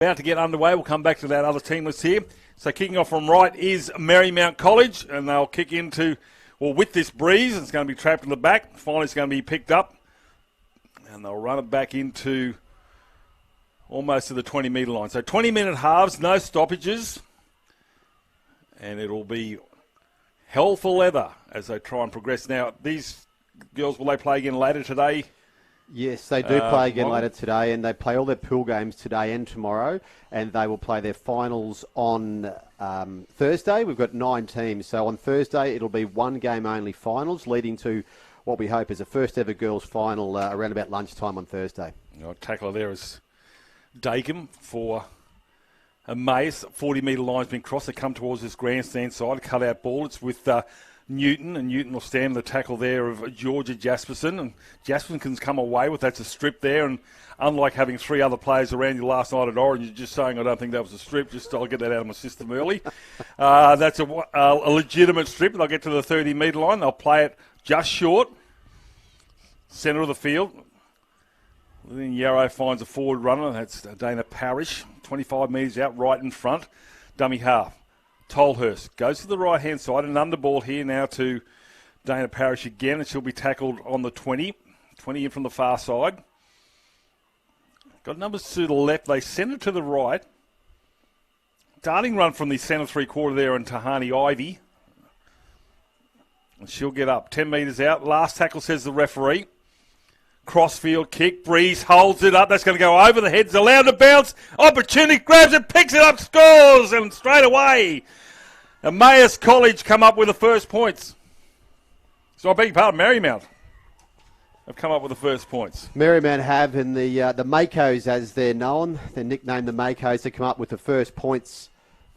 About to get underway. We'll come back to that other team list here. So kicking off from right is Marymount College, and they'll kick into, well, with this breeze, it's going to be trapped in the back. Finally, it's going to be picked up, and they'll run it back into almost to the 20-metre line. So 20-minute halves, no stoppages, and it'll be hell for leather as they try and progress. Now, these girls, will they play again later today? Yes, they do play again later today, and they play all their pool games today and tomorrow, and they will play their finals on Thursday. We've got 9 teams, so on Thursday it'll be one game only finals, leading to what we hope is a first ever girls final around about lunchtime on Thursday. Tackler there is Dakin for Emmaus. 40-metre line's been crossed. They come towards this grandstand side, cut out ball. It's with Newton, and Newton will stand the tackle there of Georgia Jasperson, and Jasperson can come away with that's a strip there, and unlike having 3 other players around you last night at Orange, you're just saying I don't think that was a strip, just I'll get that out of my system early. That's a legitimate strip. They'll get to the 30-metre line. They'll play it just short, centre of the field. Then Yarrow finds a forward runner. That's Dana Parrish, 25 metres out, right in front, dummy half. Tolhurst goes to the right-hand side, an underball here now to Dana Parrish again, and she'll be tackled on the 20. 20 in from the far side. Got numbers to the left. They send it to the right. Darting run from the centre three-quarter there and Tahani Ivy. And she'll get up. 10 metres out. Last tackle, says the referee. Crossfield kick. Breeze holds it up. That's going to go over the heads. Allowed to bounce. Opportunity. Grabs it. Picks it up. Scores. And straight away, Emmaus College come up with the first points. So I beg your pardon, Marymount have come up with the first points. Marymount have, and the Makos, as they're known, they're nicknamed the Makos, they come up with the first points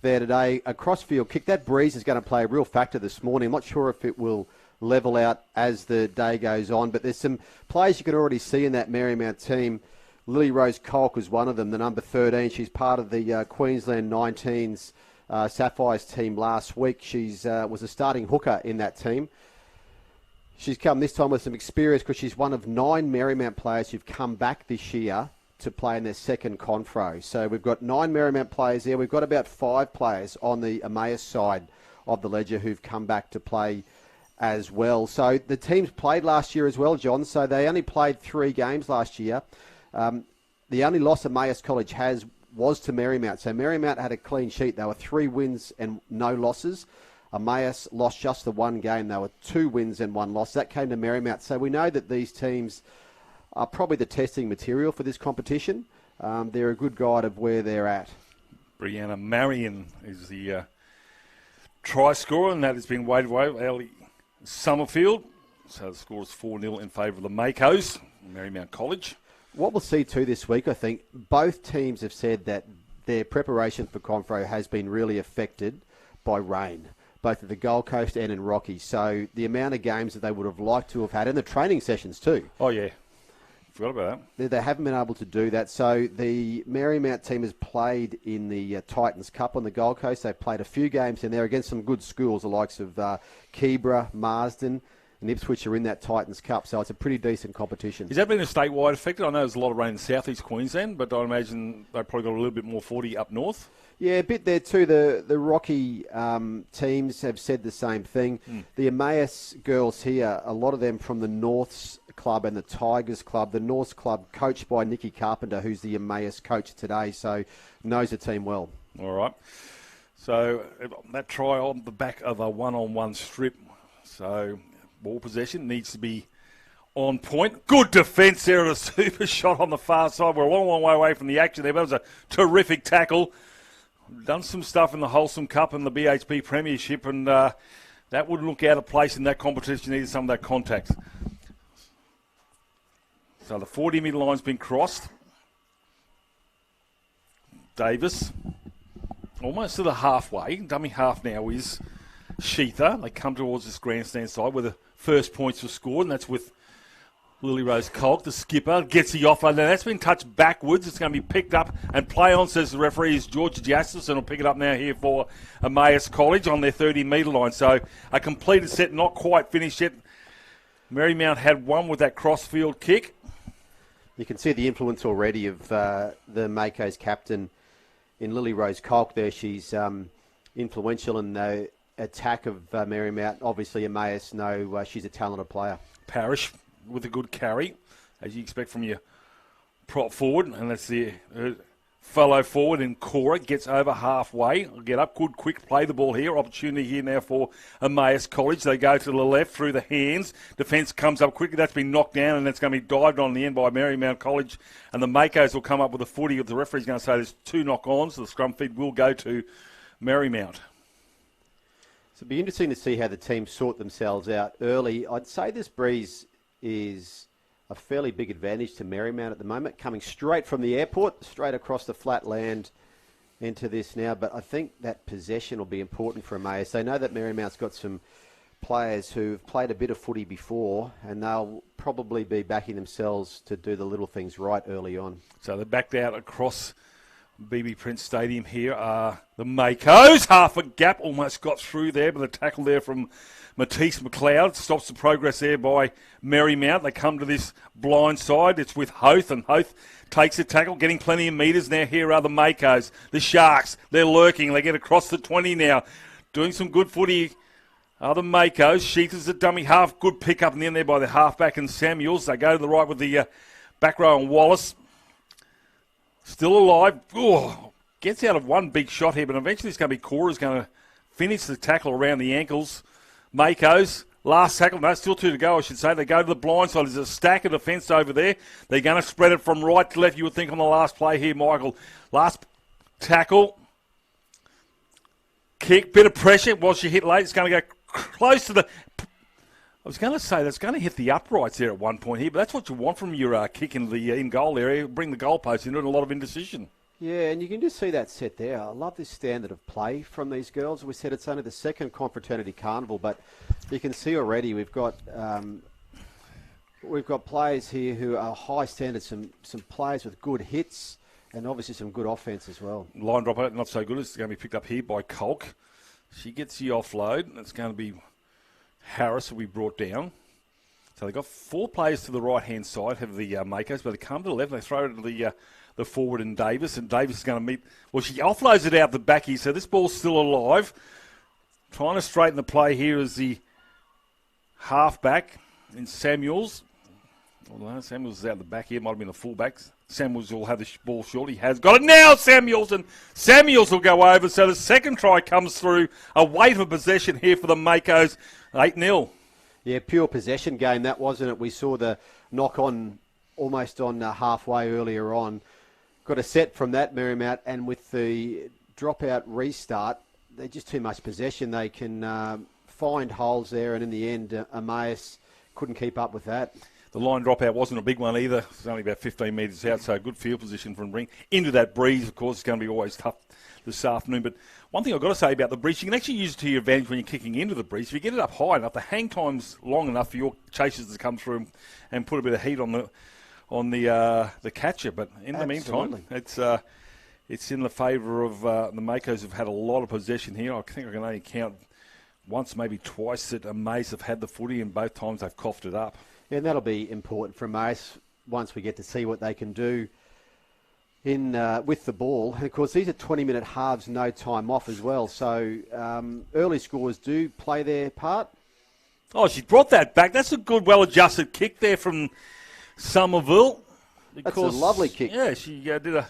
there today. A crossfield kick. That breeze is going to play a real factor this morning. I'm not sure if it will level out as the day goes on, but there's some players you can already see in that Marymount team. Lily Rose Kolk was one of them, the number 13. She's part of the Queensland 19s Sapphires team last week. She's was a starting hooker in that team. She's come this time with some experience because she's one of 9 Marymount players who've come back this year to play in their second confro. So we've got 9 Marymount players there. We've got about 5 players on the Emmaus side of the ledger who've come back to play as well. So the teams played last year as well, John. So they only played 3 games last year. The only loss Emmaus College has was to Marymount. So Marymount had a clean sheet. They were 3 wins and no losses. Emmaus lost just the 1 game. They were 2 wins and 1 loss. That came to Marymount. So we know that these teams are probably the testing material for this competition. They're a good guide of where they're at. Brianna Marion is the try scorer, and that has been waited away. Ellie Summerfield. So the score is 4-0 in favour of the Makos, Marymount College. What we'll see too this week, I think, both teams have said that their preparation for Confro has been really affected by rain, both at the Gold Coast and in Rocky. So the amount of games that they would have liked to have had, and the training sessions too. Oh, yeah. Forgot about that. They haven't been able to do that. So the Marymount team has played in the Titans Cup on the Gold Coast. They've played a few games in there against some good schools, the likes of Keebra, Marsden, and Ipswich are in that Titans Cup. So it's a pretty decent competition. Has that been a statewide effect? I know there's a lot of rain in southeast Queensland, but I imagine they've probably got a little bit more 40 up north. Yeah, a bit there too. The Rocky teams have said the same thing. The Emmaus girls here, a lot of them from the Norths Club and the Tigers Club. The Norths Club coached by Nikki Carpenter, who's the Emmaus coach today, so knows the team well. All right. So that try on the back of a one-on-one strip. So ball possession needs to be on point. Good defence there at a super shot on the far side. We're a long way away from the action there. That was a terrific tackle. Done some stuff in the Wholesome Cup and the BHP Premiership, and that wouldn't look out of place in that competition. Needed some of that contact. So the 40-metre line's been crossed. Davis, almost to the halfway. Dummy half now is Sheether. They come towards this grandstand side where the first points were scored, and that's with Lily Rose Kolk, the skipper, gets the offer. Now that's been touched backwards. It's going to be picked up and play on, says the referee, is Georgia Jasperson. Will pick it up now here for Emmaus College on their 30-metre line. So a completed set, not quite finished yet. Marymount had one with that crossfield kick. You can see the influence already of the Makos captain, Lily Rose Colk there. She's influential in the attack of Marymount. Obviously, Emmaus know she's a talented player. Parrish with a good carry, as you expect from your prop forward, and that's the fellow forward in Cora, gets over halfway. Get up, good quick play the ball here. Opportunity here now for Emmaus College. They go to the left through the hands. Defence comes up quickly. That's been knocked down, and that's going to be dived on in the end by Marymount College. And the Makos will come up with a footy. The referee's going to say there's 2 knock-ons. The scrum feed will go to Marymount. So it'll be interesting to see how the teams sort themselves out early. I'd say this breeze is a fairly big advantage to Marymount at the moment, coming straight from the airport, straight across the flat land into this now. But I think that possession will be important for Emmaus. They know that Marymount's got some players who've played a bit of footy before, and they'll probably be backing themselves to do the little things right early on. So they're backed out across BB Prince Stadium here are the Makos. Half a gap, almost got through there, but the tackle there from Matisse McLeod stops the progress there by Marymount. They come to this blind side. It's with Hoth, and Hoth takes the tackle, getting plenty of metres now. Here are the Makos, the Sharks. They're lurking. They get across the 20 now. Doing some good footy are the Makos. Sheets is a dummy half. Good pick up in the end there by the halfback and Samuels. They go to the right with the back row and Wallace. Still alive. Oh, gets out of one big shot here, but eventually it's going to be Cora's going to finish the tackle around the ankles. Makos, last tackle. No, still 2 to go, I should say. They go to the blind side. There's a stack of defence over there. They're going to spread it from right to left, you would think, on the last play here, Michael. Last tackle. Kick, bit of pressure. While she hit late, it's going to go close to the... I was going to say that's going to hit the uprights there at one point here, but that's what you want from your kick in the in-goal area. Bring the goalpost into it, and a lot of indecision. Yeah, and you can just see that set there. I love this standard of play from these girls. We said it's only the second confraternity carnival, but you can see already we've got players here who are high standards, some players with good hits, and obviously some good offense as well. Line drop out, not so good. It's going to be picked up here by Colk. She gets the offload, and it's going to be Harris will be brought down. So they've got 4 players to the right-hand side, have the Makos, but they come to the left, and they throw it to the forward in Davis, and Davis is going to meet... Well, she offloads it out the back here, so this ball's still alive. Trying to straighten the play here is the halfback in Samuels. Well, Samuels is out the back here, might have been the fullbacks. Samuels will have the ball short. He has got it now, Samuels, and Samuels will go over. So the second try comes through. A weight of possession here for the Makos. 8-0. Yeah, pure possession game, that wasn't it? We saw the knock-on almost on halfway earlier on. Got a set from that, Marymount, and with the dropout restart, they're just too much possession. They can find holes there, and in the end, Emmaus couldn't keep up with that. The line dropout wasn't a big one either. It was only about 15 metres out, so good field position from Ring. Into that breeze, of course, it's going to be always tough this afternoon. But one thing I've got to say about the breeze, you can actually use it to your advantage when you're kicking into the breeze. If you get it up high enough, the hang time's long enough for your chasers to come through and put a bit of heat on the catcher. But in the meantime, it's in the favour of the Makos, have had a lot of possession here. I think I can only count once, maybe twice, that Emmaus have had the footy, and both times they've coughed it up. Yeah, and that'll be important for Emmaus once we get to see what they can do in with the ball. And, of course, these are 20-minute halves, no time off as well. So early scores do play their part. Oh, she brought that back. That's a good, well-adjusted kick there from Somerville. That's a lovely kick. Yeah, she did a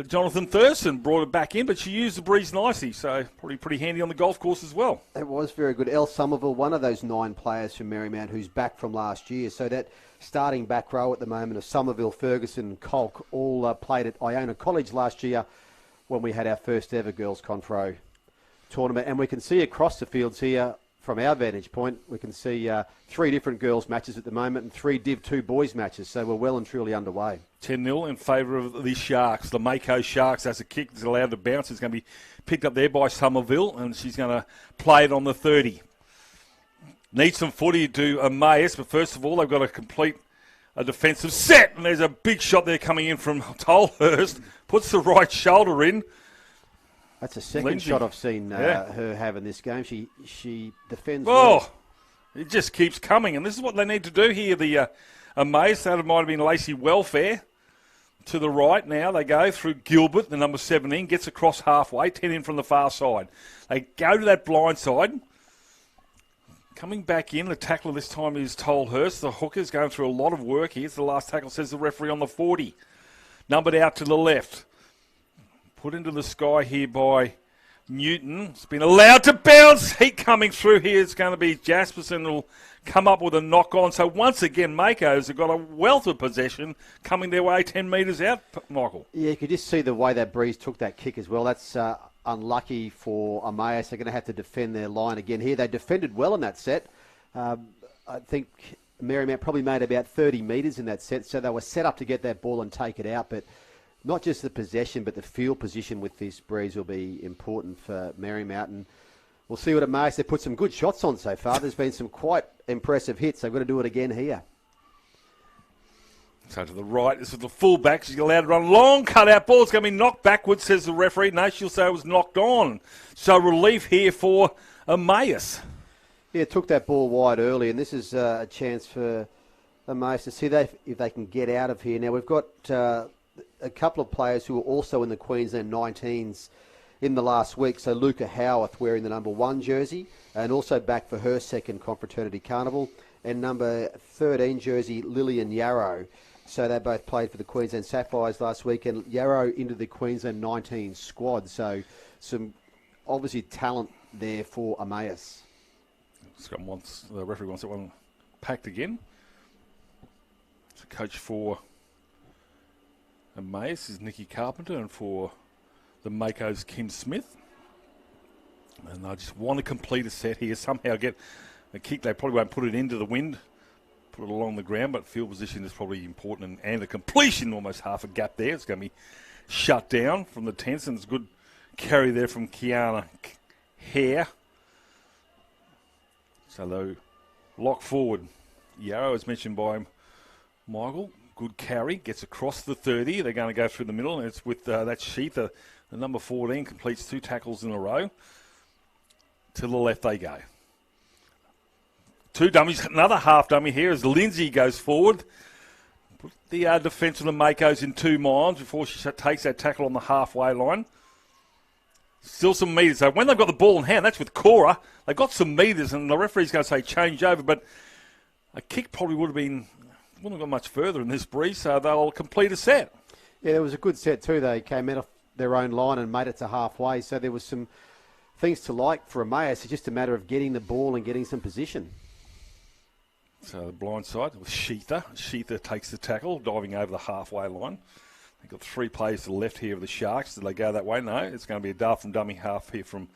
Jonathan Thurston, brought it back in, but she used the breeze nicely, so probably pretty handy on the golf course as well. It was very good. Elle Somerville, one of those 9 players from Marymount who's back from last year. So that starting back row at the moment of Somerville, Ferguson and Colk all played at Iona College last year when we had our first ever Girls Confro tournament. And we can see across the fields here, from our vantage point, we can see 3 different girls matches at the moment and 3 Div 2 boys matches. So we're well and truly underway. 10-0 in favour of the Sharks. The Makos Sharks, that's a kick that's allowed to bounce. It's going to be picked up there by Somerville, and she's going to play it on the 30. Needs some footy to Emmaus, but first of all, they've got to complete a defensive set. And there's a big shot there coming in from Tolhurst. Puts the right shoulder in. That's the second shot I've seen her have in this game. She defends well. It just keeps coming, and this is what they need to do here. The Emmaus, that might have been Lacey Welfare. to the right now. They go through Gilbert, the number 17, gets across halfway, 10 in from the far side. They go to that blind side. Coming back in, the tackler this time is Tolhurst. The hooker's going through a lot of work here. It's the last tackle, says the referee on the 40. Numbered out to the left. Put into the sky here by Newton. It's been allowed to bounce. Heat coming through here. It's going to be Jasperson will come up with a knock-on. So once again, Makos have got a wealth of possession coming their way 10 metres out, Michael. Yeah, you could just see the way that Breeze took that kick as well. That's unlucky for Emmaus. They're going to have to defend their line again here. They defended well in that set. I think Marymount probably made about 30 metres in that set, so they were set up to get that ball and take it out. But not just the possession, but the field position with this Breeze will be important for Marymount. And we'll see what Emmaus. They put some good shots on so far. There's been some quite impressive hits. They've got to do it again here. So to the right, this is the fullback. She's allowed to run long cut-out ball. It's going to be knocked backwards, says the referee. No, she'll say it was knocked on. So relief here for Emmaus. Yeah, took that ball wide early, and this is a chance for Emmaus to see if they can get out of here. Now, we've got a couple of players who were also in the Queensland 19s in the last week. So Luca Howarth wearing the number 1 jersey and also back for her second Confraternity Carnival. And number 13 jersey, Lillian Yarrow. So they both played for the Queensland Sapphires last week, and Yarrow into the Queensland 19 squad. So some obviously talent there for Emmaus. The referee wants that one packed again. So coach for Emmaus is Nikki Carpenter, and for the Makos, Kim Smith. And I just want to complete a set here, somehow get a kick. They probably won't put it into the wind, put it along the ground, but field position is probably important, and a completion, almost half a gap there. It's going to be shut down from the tents, and it's a good carry there from Kiana Hare. So they'll lock forward. Yarrow, as mentioned by Michael, good carry, gets across the 30. They're going to go through the middle, and it's with that Sheath, the number 14, completes 2 tackles in a row. To the left they go. 2 dummies, another half dummy here as Lindsay goes forward. Put the defence of the Makos in 2 minds before she takes that tackle on the halfway line. Still some metres. So when they've got the ball in hand, that's with Cora. They've got some metres, and the referee's going to say change over, but a kick probably wouldn't have gone much further in this Breeze, so they'll complete a set. Yeah, there was a good set too. They came out of their own line and made it to halfway, so there was some things to like for Emmaus. It's just a matter of getting the ball and getting some position. So the blind side with Sheetha. Sheetha takes the tackle, diving over the halfway line. They've got 3 players to the left here of the Sharks. Did they go that way? No. It's going to be a dart from dummy half here from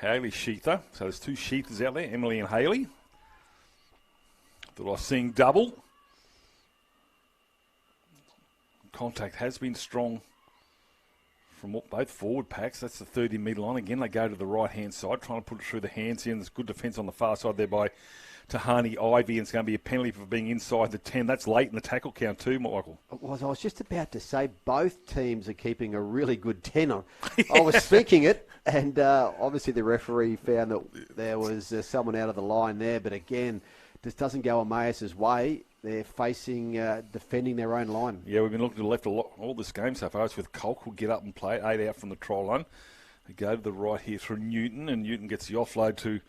Haley Sheetha. So there's 2 Sheethas out there, Emily and Haley. Thought I was seeing double. Contact has been strong from both forward packs. That's the 30-metre line. Again, they go to the right-hand side, trying to put it through the hands here. There's good defence on the far side there by Tahani Ivy, and it's going to be a penalty for being inside the 10. That's late in the tackle count too, Michael. I was just about to say both teams are keeping a really good 10 on. I was thinking it, and obviously the referee found that there was someone out of the line there, but again, this doesn't go Emmaus' way. They're facing, defending their own line. Yeah, we've been looking to the left a lot all this game so far. It's with Colk, will get up and play 8 out from the try line. They go to the right here through Newton, and Newton gets the offload to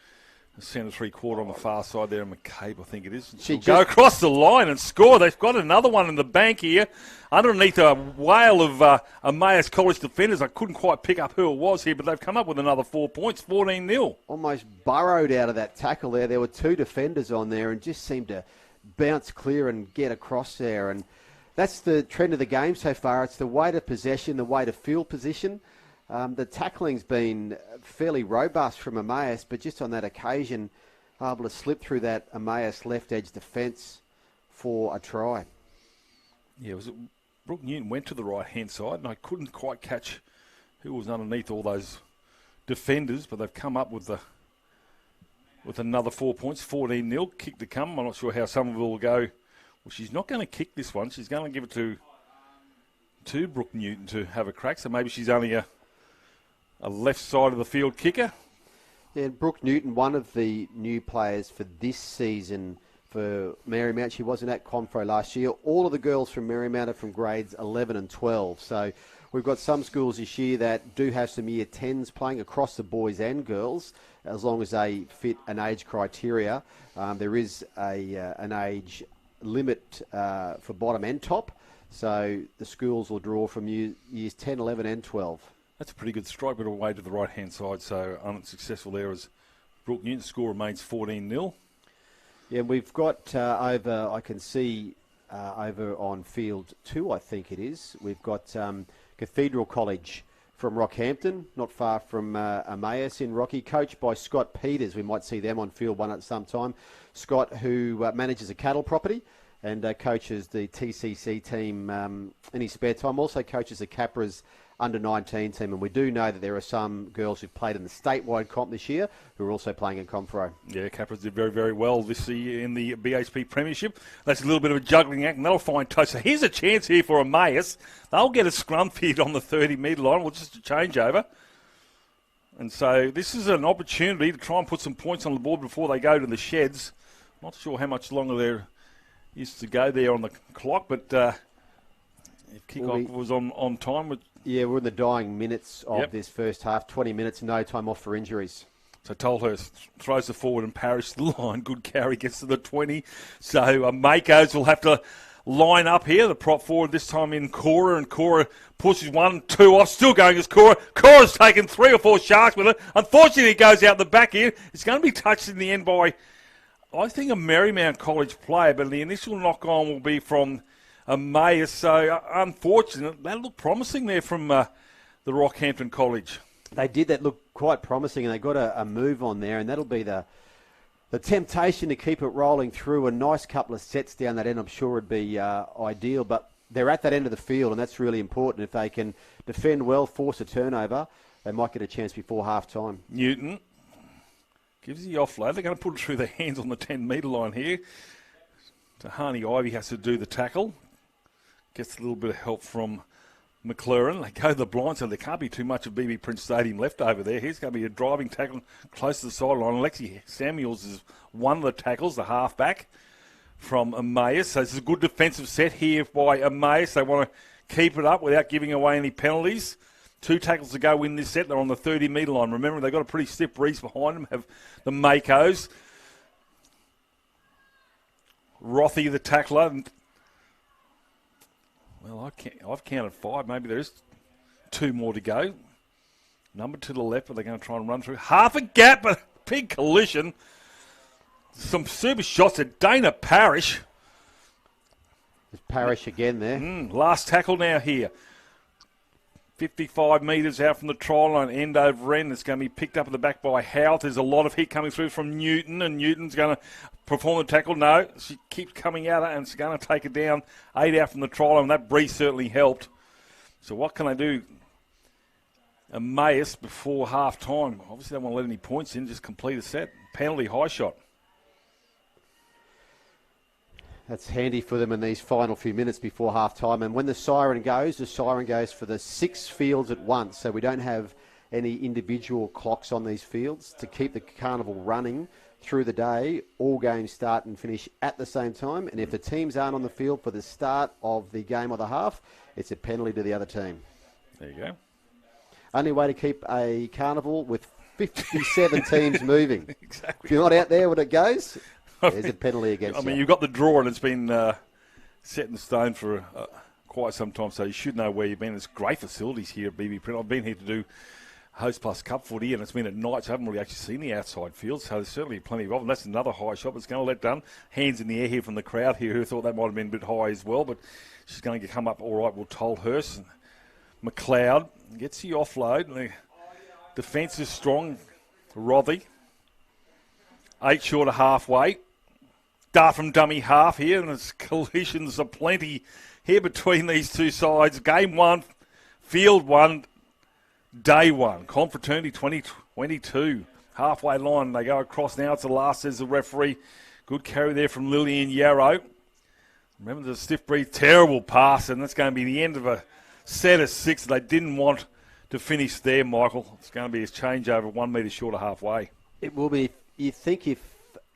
the centre 3/4 on the far side there, and McCabe, I think it is. She'll go across the line and score. They've got another one in the bank here. Underneath a whale of Emmaus College defenders. I couldn't quite pick up who it was here, but they've come up with another 4 points, 14-0. Almost burrowed out of that tackle there. There were 2 defenders on there and just seemed to bounce clear and get across there. And that's the trend of the game so far. It's the weight of possession, the weight of field position. The tackling's been fairly robust from Emmaus, but just on that occasion, able to slip through that Emmaus left edge defence for a try. Yeah, Brooke Newton went to the right-hand side, and I couldn't quite catch who was underneath all those defenders, but they've come up with another 4 points, 14-0, kick to come. I'm not sure how Somerville will go. Well, she's not going to kick this one. She's going to give it to Brooke Newton to have a crack, so maybe she's only a left side of the field kicker. Yeah, Brooke Newton, one of the new players for this season for Marymount. She wasn't at Confro last year. All of the girls from Marymount are from grades 11 and 12. So we've got some schools this year that do have some year 10s playing across the boys and girls, as long as they fit an age criteria. There is an age limit for bottom and top. So the schools will draw from years 10, 11 and 12. That's a pretty good strike, but away to the right-hand side. So unsuccessful there as Brooke Newton's score remains 14-0. Yeah, we've got over, I can see over on field 2, I think it is, we've got Cathedral College from Rockhampton, not far from Emmaus in Rocky, coached by Scott Peters. We might see them on field 1 at some time. Scott, who manages a cattle property and coaches the TCC team in his spare time, also coaches the Capra's under-19 team, and we do know that there are some girls who've played in the statewide comp this year who are also playing in Confro. Yeah, Capras did very, very well this year in the BHP Premiership. That's a little bit of a juggling act, and they'll find touch. So here's a chance here for Emmaus. They'll get a scrum feed on the 30-metre line, well, just a changeover. And so this is an opportunity to try and put some points on the board before they go to the sheds. Not sure how much longer there is to go there on the clock, but if kickoff was on time. Yeah, we're in the dying minutes of this first half. 20 minutes, no time off for injuries. So Tolhurst throws the forward and Parrish to the line. Good carry, gets to the 20. So Makos will have to line up here. The prop forward this time in Cora, and Cora pushes 1, 2 off. Still going as Cora. Cora's taken 3 or 4 sharks with it. Unfortunately, it goes out the back here. It's going to be touched in the end by, I think, a Marymount College player, but the initial knock-on will be from Emmaus. So unfortunate. That looked promising there from the Rockhampton College. They did. That looked quite promising, and they got a move on there, and that'll be the temptation to keep it rolling through. A nice couple of sets down that end, I'm sure, would be ideal, but they're at that end of the field, and that's really important. If they can defend well, force a turnover, they might get a chance before half-time. Newton gives the offload. They're going to put it through their hands on the 10-metre line here. Tahani Ivy has to do the tackle. Gets a little bit of help from McLaren. They go to the blind, so there can't be too much of BB Prince Stadium left over there. Here's going to be a driving tackle close to the sideline. Alexi Samuels is one of the tackles, the halfback from Emmaus. So this is a good defensive set here by Emmaus. They want to keep it up without giving away any penalties. 2 tackles to go in this set. They're on the 30-metre line. Remember, they've got a pretty stiff breeze behind them, have the Makos. Rothy, the tackler. Well, I've counted 5. Maybe there is 2 more to go. Number to the left, but they're going to try and run through. Half a gap, but big collision. Some super shots at Dana Parrish. There's Parrish again there. Last tackle now here. 55 metres out from the try line, end over end. It's going to be picked up at the back by Howth. There's a lot of hit coming through from Newton, and Newton's going to perform the tackle. No, she keeps coming out, and it's going to take it down. 8 out from the try line. That breeze certainly helped. So what can they do? Emmaus before half-time. Obviously, they don't want to let any points in, just complete a set. Penalty, high shot. That's handy for them in these final few minutes before half-time. And when the siren goes for the 6 fields at once. So we don't have any individual clocks on these fields to keep the carnival running through the day. All games start and finish at the same time. And if the teams aren't on the field for the start of the game or the half, it's a penalty to the other team. There you go. Only way to keep a carnival with 57 teams moving. Exactly. If you're not out there when it goes, there's a penalty against you. You've got the draw, and it's been set in stone for quite some time, so you should know where you've been. There's great facilities here at BB Print. I've been here to do Host Plus Cup footy, and it's been at night, so I haven't really actually seen the outside field, so there's certainly plenty of them. That's another high shot, but it's going to let down. Hands in the air here from the crowd here, who thought that might have been a bit high as well, but she's going to come up all right. We'll Tolhurst. McLeod gets the offload, and the defence is strong. Rothy. 8 short of halfway. Dart from dummy half here, and there's collisions aplenty here between these two sides. Game 1, field 1, day 1. Confraternity 2022. Halfway line, they go across now. It's the last, says the referee. Good carry there from Lillian Yarrow. Remember the stiff breeze, terrible pass, and that's going to be the end of a set of 6. They didn't want to finish there, Michael. It's going to be a changeover 1 metre short of halfway. It will be. You think if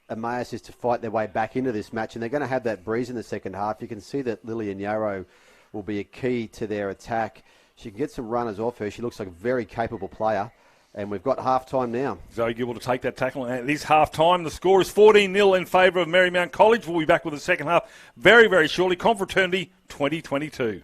Emmaus is to fight their way back into this match, and they're going to have that breeze in the second half. You can see that Lillian Yarrow will be a key to their attack. She can get some runners off her. She looks like a very capable player. And we've got half-time now. Zoe Gibble to take that tackle. And it is half-time. The score is 14-0 in favour of Marymount College. We'll be back with the second half very, very shortly. Confraternity 2022.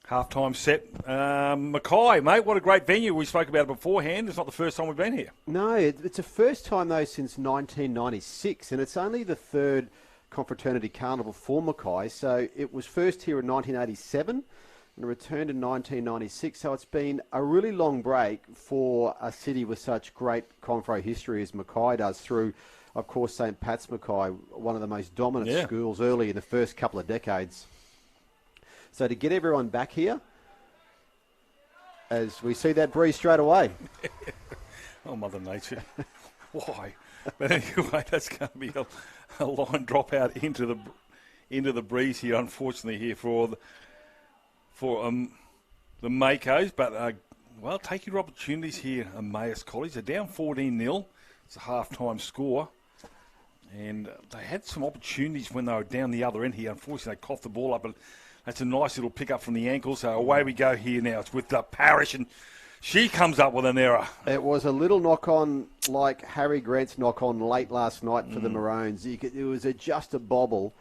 Half-time set. Mackay, mate, what a great venue. We spoke about it beforehand. It's not the first time we've been here. No, it's the first time, though, since 1996, and it's only the third Confraternity Carnival for Mackay. So it was first here in 1987 and returned in 1996. So it's been a really long break for a city with such great Confro history as Mackay does through of course, St. Pat's Mackay, one of the most dominant schools early in the first couple of decades. So to get everyone back here, as we see that breeze straight away. Oh, Mother Nature. Why? But anyway, that's going to be a line drop out into the breeze here, unfortunately, here for the Makos. But, take your opportunities here, Emmaus College. They're down 14-0. It's a half-time score. And they had some opportunities when they were down the other end here. Unfortunately, they coughed the ball up, but that's a nice little pick up from the ankle. So away we go here now. It's with Parrish, and she comes up with an error. It was a little knock-on like Harry Grant's knock-on late last night for the Maroons. It was just a bobble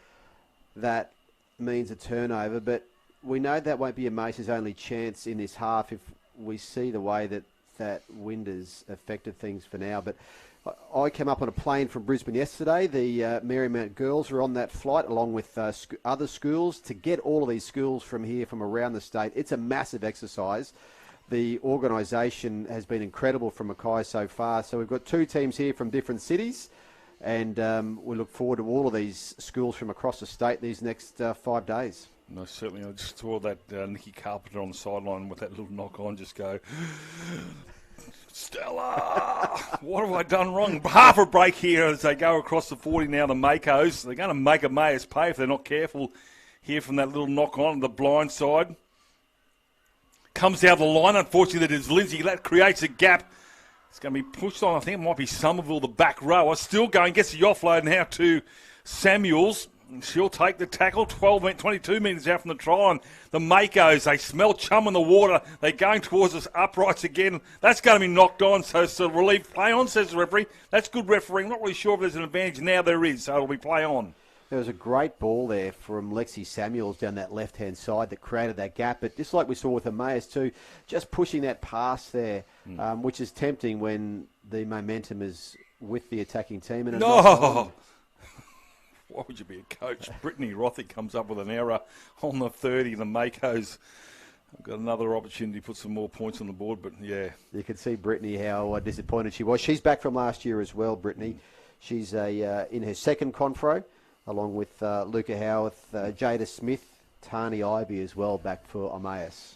that means a turnover, but we know that won't be Emmaus' only chance in this half if we see the way that wind has affected things for now. But I came up on a plane from Brisbane yesterday. The Marymount Girls were on that flight along with other schools. To get all of these schools from here, from around the state, it's a massive exercise. The organisation has been incredible from Mackay so far. So we've got 2 teams here from different cities, and we look forward to all of these schools from across the state these next 5 days. No, certainly. I just saw that Nikki Carpenter on the sideline with that little knock-on just go, Stella, what have I done wrong? Half a break here as they go across the 40 now, the Makos. They're going to make Emmaus pay if they're not careful here from that little knock-on the blind side. Comes out of the line. Unfortunately, that is Lindsay. That creates a gap. It's going to be pushed on. I think it might be Somerville, the back rower. Still going. Gets the offload now to Samuels. She'll take the tackle. 22 metres out from the try line. The Makos, they smell chum in the water. They're going towards us uprights again. That's going to be knocked on. So it's a relief. Play on, says the referee. That's good refereeing. Not really sure if there's an advantage. Now there is. So it'll be play on. There was a great ball there from Lexi Samuels down that left-hand side that created that gap. But just like we saw with Emmaus too, just pushing that pass there, which is tempting when the momentum is with the attacking team. And why would you be a coach? Brittany Rothick comes up with an error on the 30. The Makos have got another opportunity to put some more points on the board, but yeah. You can see Brittany how disappointed she was. She's back from last year as well, Brittany. She's in her second confro, along with Luca Howarth, Jada Smith, Tani Ivy as well, back for Emmaus.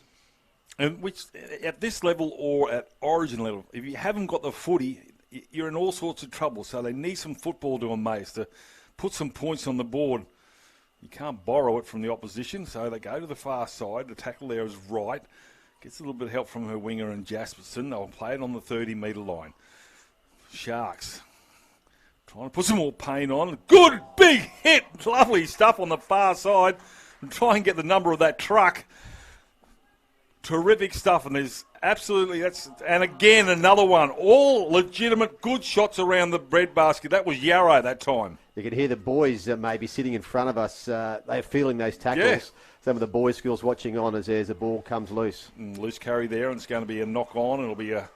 And which, at this level or at origin level, if you haven't got the footy, you're in all sorts of trouble. So they need some football to Emmaus to put some points on the board. You can't borrow it from the opposition, so they go to the far side. The tackle there is right. Gets a little bit of help from her winger and Jasperson. They'll play it on the 30-metre line. Sharks trying to put some more pain on. Good big hit. Lovely stuff on the far side. And try and get the number of that truck. Terrific stuff, and there's absolutely and again another one. All legitimate good shots around the breadbasket. That was Yarrow that time. You can hear the boys maybe sitting in front of us. They're feeling those tackles. Yeah. Some of the boys' schools watching on as the ball comes loose. Loose carry there, and it's going to be a knock on. It'll be a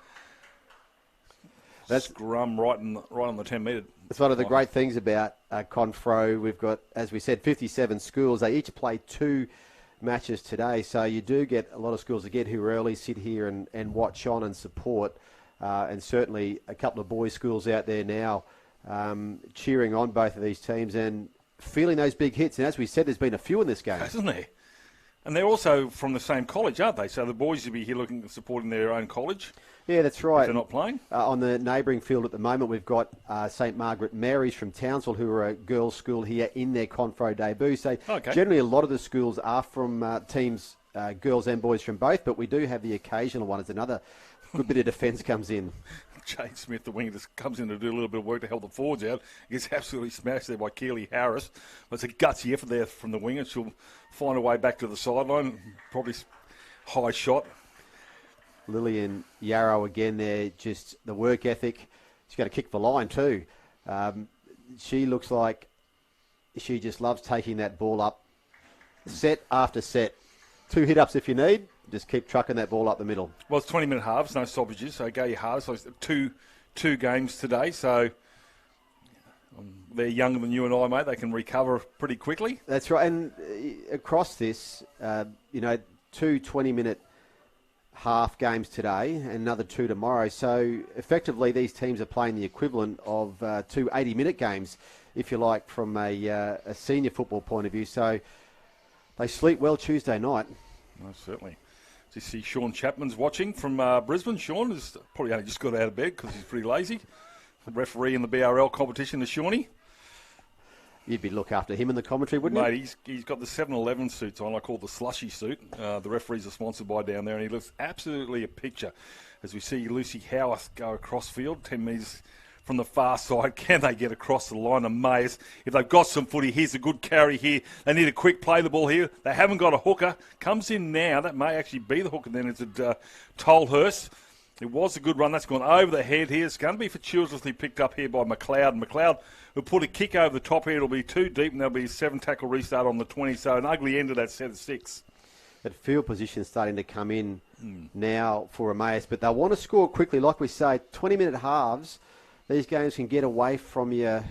scrum right on the 10-metre. It's one of the great things about Confro. We've got, as we said, 57 schools. They each play 2 matches today, so you do get a lot of schools again who early sit here and watch on and support, and certainly a couple of boys' schools out there now cheering on both of these teams and feeling those big hits. And as we said, there's been a few in this game, hasn't there? And they're also from the same college, aren't they? So the boys will be here supporting their own college. Yeah, that's right. If they're not playing. On the neighbouring field at the moment, we've got St Margaret Mary's from Townsville, who are a girls' school here in their Confro debut. So generally a lot of the schools are from teams, girls and boys from both, but we do have the occasional one as another good bit of defence comes in. Jane Smith, the winger, just comes in to do a little bit of work to help the forwards out. Gets absolutely smashed there by Keely Harris. But it's a gutsy effort there from the winger. She'll find her way back to the sideline. Probably high shot. Lillian Yarrow again there, just the work ethic. She's got to kick the line too. She looks like she just loves taking that ball up, set after set. 2 hit-ups if you need. Just keep trucking that ball up the middle. Well, it's 20-minute halves, no stoppages, so go your hardest. So it's two games today, so they're younger than you and I, mate. They can recover pretty quickly. That's right. And across this, 2 20-minute half games today and another 2 tomorrow. So effectively, these teams are playing the equivalent of 2 80-minute games, if you like, from a senior football point of view. So they sleep well Tuesday night. No, certainly. Do you see Sean Chapman's watching from Brisbane? Sean has probably only just got out of bed because he's pretty lazy. The referee in the BRL competition is Shawnee. You'd be look after him in the commentary, wouldn't you? Mate, he's got the 7-Eleven suits on. I call it the slushy suit. The referees are sponsored by down there, and he looks absolutely a picture. As we see Lucy Howarth go across field, 10 metres from the far side. Can they get across the line of Mayers? If they've got some footy, here's a good carry here. They need a quick play the ball here. They haven't got a hooker. Comes in now. That may actually be the hooker then. It's Tolhurst. It was a good run. That's gone over the head here. It's going to be for Childersley, picked up here by McLeod. McLeod will put a kick over the top here. It'll be too deep, and there'll be a 7-tackle restart on the 20. So an ugly end of that set of 6. That field position starting to come in now for Emmaus, but they'll want to score quickly. Like we say, 20-minute halves, these games can get away from you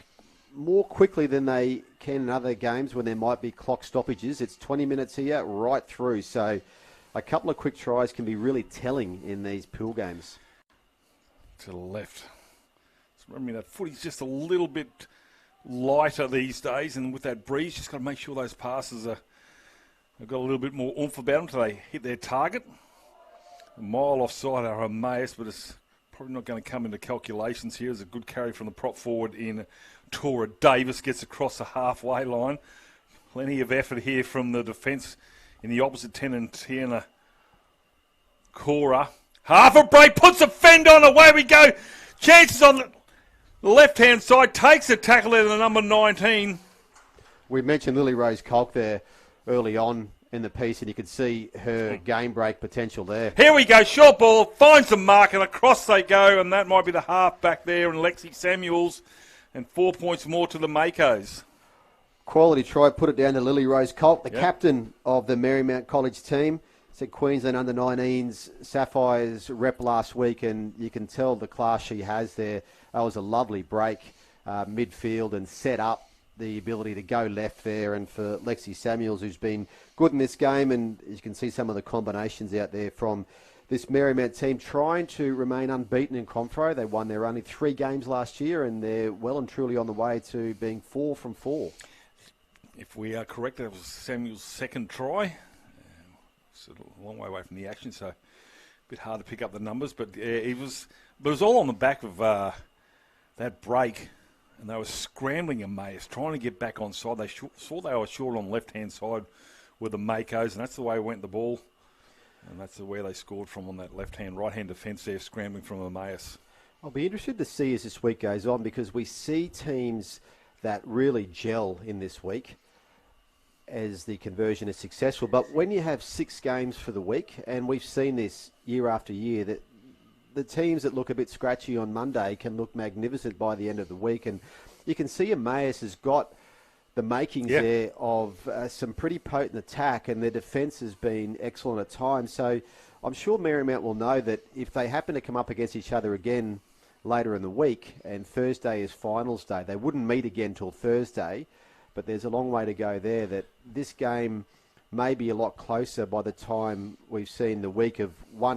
more quickly than they can in other games when there might be clock stoppages. It's 20 minutes here, right through. So a couple of quick tries can be really telling in these pool games. To the left. I mean, that footy's just a little bit lighter these days, and with that breeze, just got to make sure those passes have got a little bit more oomph about them till they hit their target. A mile offside are Emmaus, but it's probably not going to come into calculations here. There's a good carry from the prop forward in Tora Davis, gets across the halfway line. Plenty of effort here from the defence in the opposite 10 and Tiana Cora. Half a break, puts a fend on, away we go. Chances on the left-hand side, takes a tackle there to the number 19. We mentioned Lily Rose Colk there early on in the piece, and you could see her game break potential there. Here we go, short ball, finds the mark, and across they go, and that might be the half back there, and Lexi Samuels, and 4 points more to the Makos. Quality try, put it down to Lily Rose Colk, the captain of the Marymount College team. Said Queensland under-19s Sapphires rep last week, and you can tell the class she has there. That was a lovely break midfield and set up the ability to go left there. And for Lexi Samuels, who's been good in this game, and you can see some of the combinations out there from this Marymount team trying to remain unbeaten in Confro. They won their only 3 games last year, and they're well and truly on the way to being 4 from 4. If we are correct, that was Samuel's second try. It's a long way away from the action, so a bit hard to pick up the numbers. But it was all on the back of that break, and they were scrambling Emmaus, trying to get back on side. They saw they were short on the left-hand side with the Makos, and that's the way it went the ball. And that's where they scored from on that right-hand defence there, scrambling from Emmaus. I'll be interested to see as this week goes on, because we see teams that really gel in this week as the conversion is successful. But when you have 6 games for the week, and we've seen this year after year, that the teams that look a bit scratchy on Monday can look magnificent by the end of the week. And you can see Emmaus has got the makings there of some pretty potent attack, and their defence has been excellent at times. So I'm sure Marymount will know that if they happen to come up against each other again later in the week, and Thursday is finals day, they wouldn't meet again till Thursday. But there's a long way to go there, that this game may be a lot closer by the time we've seen the week of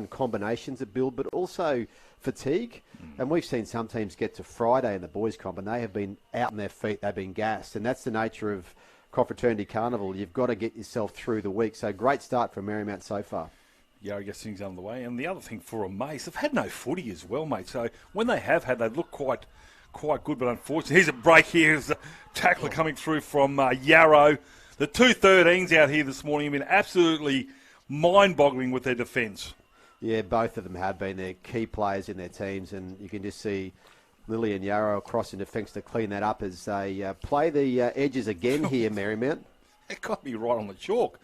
combinations that build, but also fatigue. And we've seen some teams get to Friday in the boys' comp, and they have been out on their feet, they've been gassed. And that's the nature of Confraternity Carnival. You've got to get yourself through the week. So great start for Marymount so far. Yeah, I guess things on the way. And the other thing for Emmaus, they've had no footy as well, mate. So when they have had, they look quite good, but unfortunately, here's a break here. Here's a tackler coming through from Yarrow. The 213s out here this morning have been absolutely mind-boggling with their defence. Yeah, both of them have been. They're key players in their teams, and you can just see Lily and Yarrow across in defence to clean that up as they play the edges again here, Marymount. It got me right on the chalk.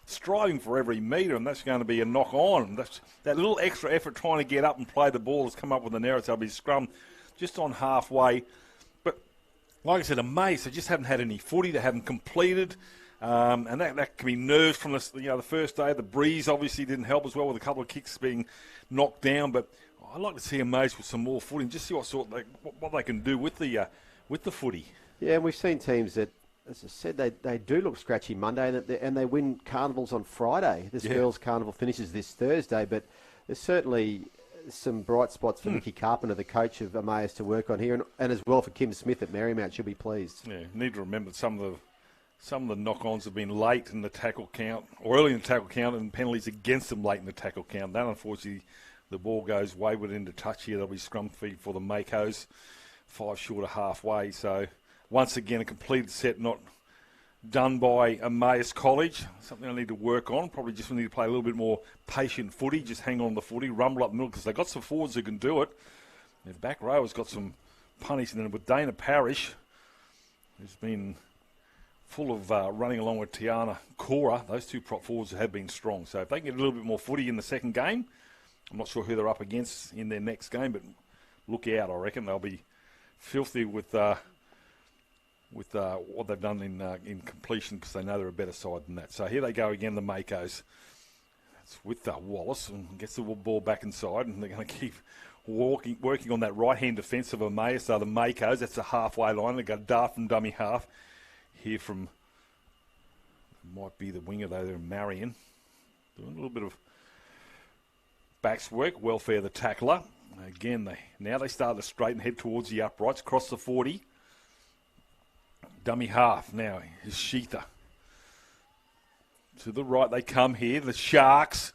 Striving for every metre, and that's going to be a knock-on. That little extra effort trying to get up and play the ball has come up with an error, so it'll be scrum just on halfway. But like I said, Emmaus, they just haven't had any footy. They haven't completed. And that can be nerves from the first day. The breeze obviously didn't help as well, with a couple of kicks being knocked down. But I'd like to see Emmaus with some more footy and just see what they can do with the footy. Yeah, and we've seen teams that, as I said, they do look scratchy Monday, and they win carnivals on Friday. This girls' carnival finishes this Thursday, but There's certainly some bright spots for Nicky Carpenter, the coach of Emmaus, to work on here, and as well for Kim Smith at Marymount. She'll be pleased. Yeah, need to remember some of the knock-ons have been late in the tackle count, or early in the tackle count, and penalties against them late in the tackle count. Then, unfortunately, the ball goes wayward into touch here. There'll be scrum feed for the Makos, 5 short of halfway. So, once again, a completed set not done by Emmaus College. Something I need to work on. Probably just need to play a little bit more patient footy. Just hang on the footy, rumble up the middle, because they've got some forwards who can do it. Their back row has got some punishment. And with Dana Parrish, who's been full of running along with Tiana Cora, those two prop forwards have been strong. So if they can get a little bit more footy in the second game, I'm not sure who they're up against in their next game, but look out, I reckon. They'll be filthy with what they've done in completion, because they know they're a better side than that. So here they go again, the Makos. It's with Wallace, and gets the ball back inside, and they're going to keep working on that right-hand defence of Emmaus. So the Makos, that's the halfway line. They've got a dart from dummy half here from, might be the winger though, they're Marion. Doing a little bit of backs work, welfare the tackler. Again, now they start to straighten, head towards the uprights, cross the 40. Dummy half now is Sheetha. To the right they come here. The Sharks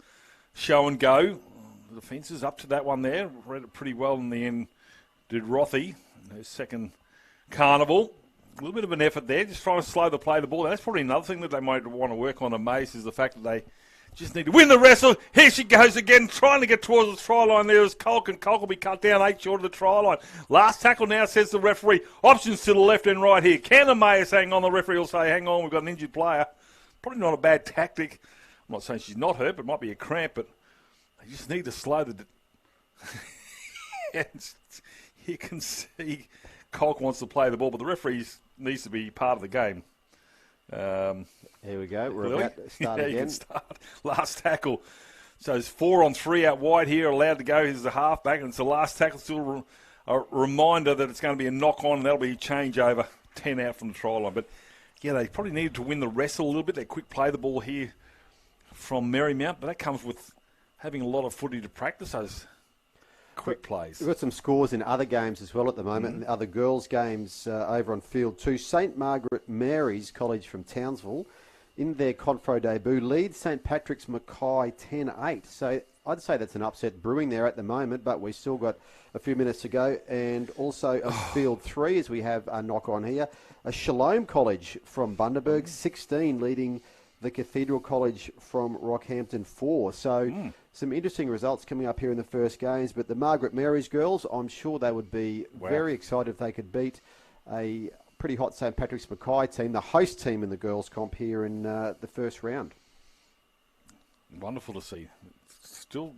show and go. The defence is up to that one there. Read it pretty well in the end. Did Rothy. Their second carnival. A little bit of an effort there, just trying to slow the play of the ball. And that's probably another thing that they might want to work on Emmaus, is the fact that they just need to win the wrestle. Here she goes again, trying to get towards the try line. There is Colk, and Colk will be cut down 8 short of the try line. Last tackle now, says the referee. Options to the left and right here. Can Emmaus hang on? The referee will say, hang on, we've got an injured player. Probably not a bad tactic. I'm not saying she's not hurt, but it might be a cramp, but they just need to slow the... You can see Colk wants to play the ball, but the referee needs to be part of the game. Here we go. We're about to start again. You can start. Last tackle. So it's 4 on 3 out wide here, allowed to go. Here's the halfback, and it's the last tackle. Still a reminder that it's going to be a knock-on, and that'll be a changeover. 10 out from the try line. But, yeah, they probably needed to win the wrestle a little bit. They quick play the ball here from Marymount, but that comes with having a lot of footy to practice those quick plays. We've got some scores in other games as well at the moment, and other girls' games over on field 2. St Margaret Mary's College from Townsville, in their Confro debut, leads St Patrick's Mackay 10-8. So I'd say that's an upset brewing there at the moment, but we've still got a few minutes to go. And also on field 3, as we have a knock-on here, a Shalom College from Bundaberg, 16, leading the Cathedral College from Rockhampton 4. So some interesting results coming up here in the first games. But the Margaret Mary's girls, I'm sure they would be very excited if they could beat a pretty hot St Patrick's Mackay team, the host team in the girls' comp here in the first round. Wonderful to see. Still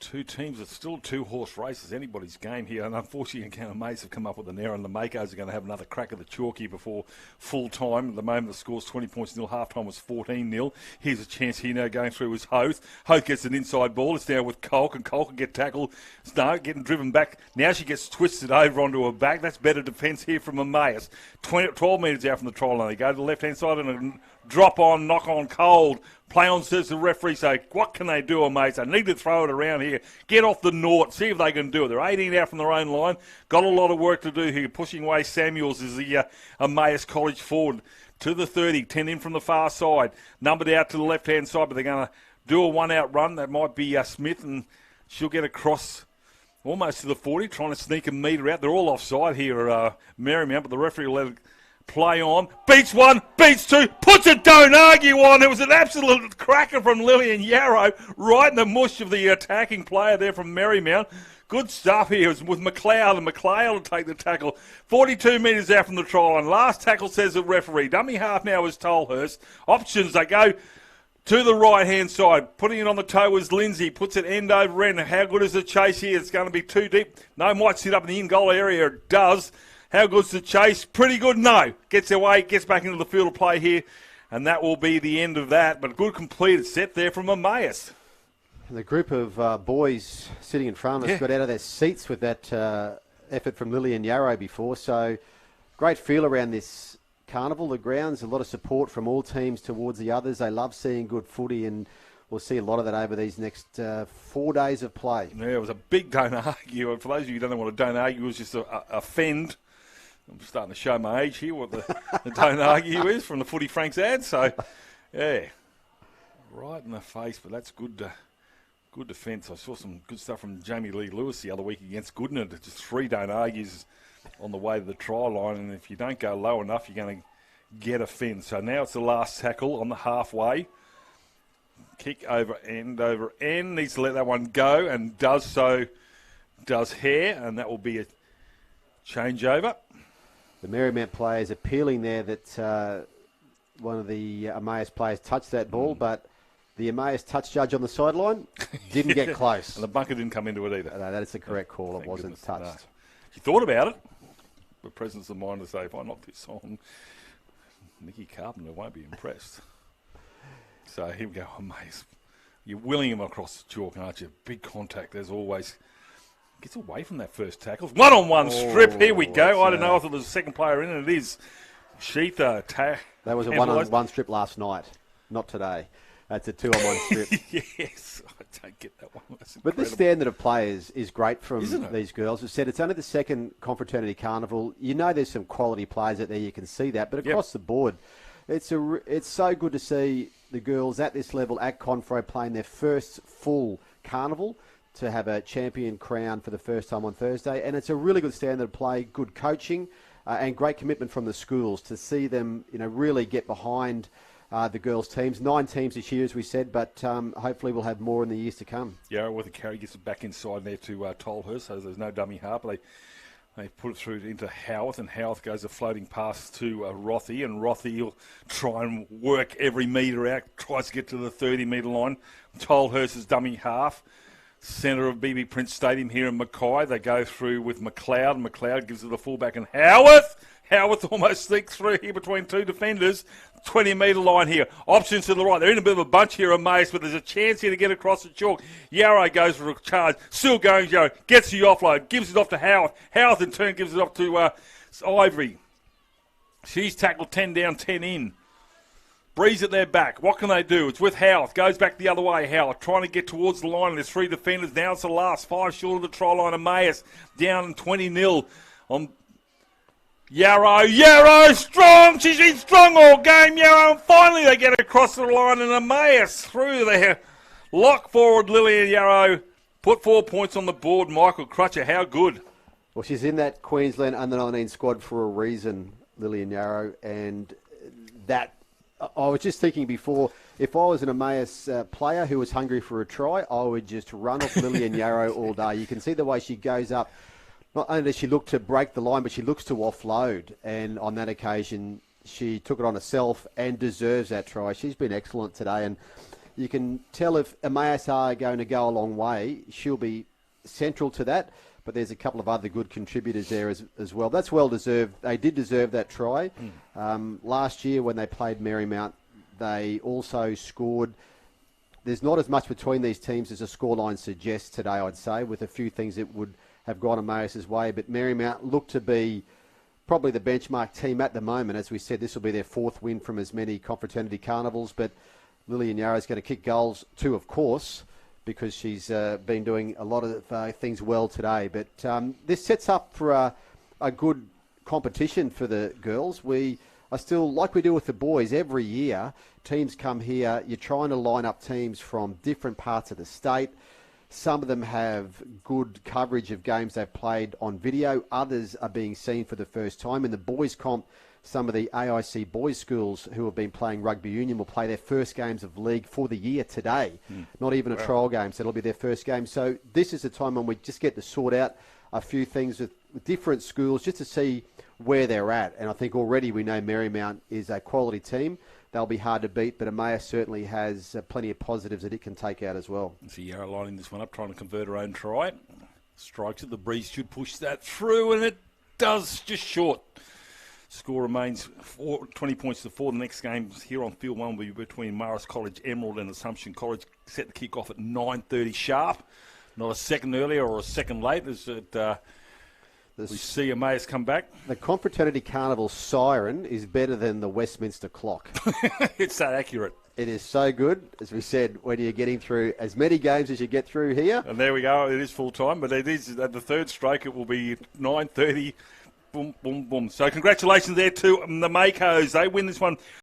two teams, it's still 2-horse races, anybody's game here, and unfortunately again, Emmaus have come up with an error, and the Makos are going to have another crack at the chalk here before full time. At the moment the score's 20 points nil, half time was 14-0. Here's a chance here now going through with Hoth. Hoth gets an inside ball, it's now with Colk, and Colk can get tackled. Snow getting driven back, now she gets twisted over onto her back. That's better defence here from Emmaus. 12 metres out from the try line. They go to the left hand side and a drop on, knock on, cold. Play on, says the referee. So what can they do, Emmaus? They need to throw it around here. Get off the nought. See if they can do it. They're 18 out from their own line. Got a lot of work to do here. Pushing away Samuels is the Emmaus College forward to the 30. 10 in from the far side. Numbered out to the left-hand side, but they're going to do a one-out run. That might be Smith, and she'll get across almost to the 40, trying to sneak a metre out. They're all offside here, Marymount, but the referee will let it play on. Beats 1, beats 2, puts it, don't argue on. It was an absolute cracker from Lillian Yarrow, right in the mush of the attacking player there from Marymount. Good stuff here with McLeod, and McLeod will take the tackle. 42 metres out from the try line. Last tackle, says the referee. Dummy half now is Tolhurst. Options, they go to the right-hand side. Putting it on the toe was Lindsay. Puts it end over end. How good is the chase here? It's going to be too deep. No, might sit up in the in-goal area. It does. How good's the chase? Pretty good, no. Gets away, gets back into the field of play here, and that will be the end of that. But good completed set there from Emmaus. And the group of boys sitting in front of us got out of their seats with that effort from Lillian Yarrow before. So great feel around this carnival. The grounds, a lot of support from all teams towards the others. They love seeing good footy, and we'll see a lot of that over these next 4 days of play. Yeah, it was a big don't argue. And for those of you who don't know what a don't argue is, just a fend. I'm starting to show my age here, what the don't argue is from the Footy Franks ad. So, yeah, right in the face, but that's good defence. I saw some good stuff from Jamie Lee Lewis the other week against Goodner. Just 3 don't argues on the way to the try line, and if you don't go low enough, you're going to get a fin. So now it's the last tackle on the halfway. Kick over end, needs to let that one go, and does so, does Hare, and that will be a changeover. The Marymount players appealing there that one of the Emmaus players touched that ball, but the Emmaus touch judge on the sideline didn't get close. And the bunker didn't come into it either. No, that is the correct call. Thank it wasn't goodness. touched. No. She thought about it, but presence of mind to say, if I knock this on, Nicky Carpenter won't be impressed. So here we go, Emmaus. You're willing him across the chalk, aren't you? Big contact, as always. Gets away from that first tackle. One-on-one strip. Here we go. I don't know if it was the second player in, and it is. Sheetha. That was a one-on-one strip last night, not today. That's a 2-on-1 strip. Yes, I don't get that one. But this standard of play is great from these girls. As I said, it's only the second confraternity carnival. You know there's some quality players out there. You can see that. But across the board, it's so good to see the girls at this level at Confro playing their first full carnival, to have a champion crown for the first time on Thursday. And it's a really good standard of play, good coaching, and great commitment from the schools to see them, really get behind the girls' teams. 9 teams this year, as we said, but hopefully we'll have more in the years to come. Yeah, with the carry gets it back inside there to Tolhurst, so there's no dummy half. They put it through into Howarth, and Howarth goes a floating pass to Rothy, and Rothy will try and work every metre out, tries to get to the 30-metre line. Tolhurst is dummy half. Centre of BB Prince Stadium here in Mackay. They go through with McLeod. McLeod gives it a fullback, and Howarth almost sneaks through here between 2 defenders. 20-metre line here. Options to the right. They're in a bit of a bunch here, Emmaus, but there's a chance here to get across the chalk. Yarrow goes for a charge. Still going, Yarrow. Gets the offload. Gives it off to Howarth. Howarth in turn gives it off to Ivory. She's tackled 10 down, 10 in. Breeze at their back. What can they do? It's with Howarth. Goes back the other way. Howarth trying to get towards the line. There's 3 defenders. Now it's the last 5 short of the try line. Emmaus down 20-0 on Yarrow. Yarrow strong. She's been strong all game, Yarrow. And finally they get across the line, and Emmaus through there. Lock forward, Lillian Yarrow. Put 4 points on the board. Michael Crutcher, how good? Well, she's in that Queensland under-19 squad for a reason, Lillian Yarrow, and that... I was just thinking before, if I was an Emmaus player who was hungry for a try, I would just run off Lillian Yarrow all day. You can see the way she goes up. Not only does she look to break the line, but she looks to offload. And on that occasion, she took it on herself and deserves that try. She's been excellent today. And you can tell if Emmaus are going to go a long way, she'll be central to that. But there's a couple of other good contributors there as well. That's well deserved. They did deserve that try. Last year when they played Marymount, they also scored. There's not as much between these teams as the scoreline suggests today, I'd say, with a few things that would have gone Emmaus' way. But Marymount looked to be probably the benchmark team at the moment. As we said, this will be their 4th win from as many confraternity carnivals. But Lillian Yarrow is going to kick goals too, of course, because she's been doing a lot of things well today. But this sets up for a good competition for the girls. We are still, like we do with the boys, every year, teams come here. You're trying to line up teams from different parts of the state. Some of them have good coverage of games they've played on video. Others are being seen for the first time. In the boys' comp, some of the AIC boys' schools who have been playing rugby union will play their first games of league for the year today. Not even a trial game, so it'll be their first game. So this is the time when we just get to sort out a few things with different schools just to see where they're at. And I think already we know Marymount is a quality team. They'll be hard to beat, but Emmaus certainly has plenty of positives that it can take out as well. So Yarrow lining this one up, trying to convert her own try. Strikes it. The Breeze should push that through, and it does, just short. Score remains 20 points to 4. The next game here on Field 1 will be between Marist College Emerald and Assumption College, set to kick off at 9:30 sharp. Not a second earlier or a second late as we see Emmaus come back. The Confraternity Carnival siren is better than the Westminster clock. It's that accurate. It is so good, as we said, when you're getting through as many games as you get through here. And there we go. It is full time, but it is at the third stroke. It will be 9:30. Boom, boom, boom. So congratulations there to the Makos. They win this one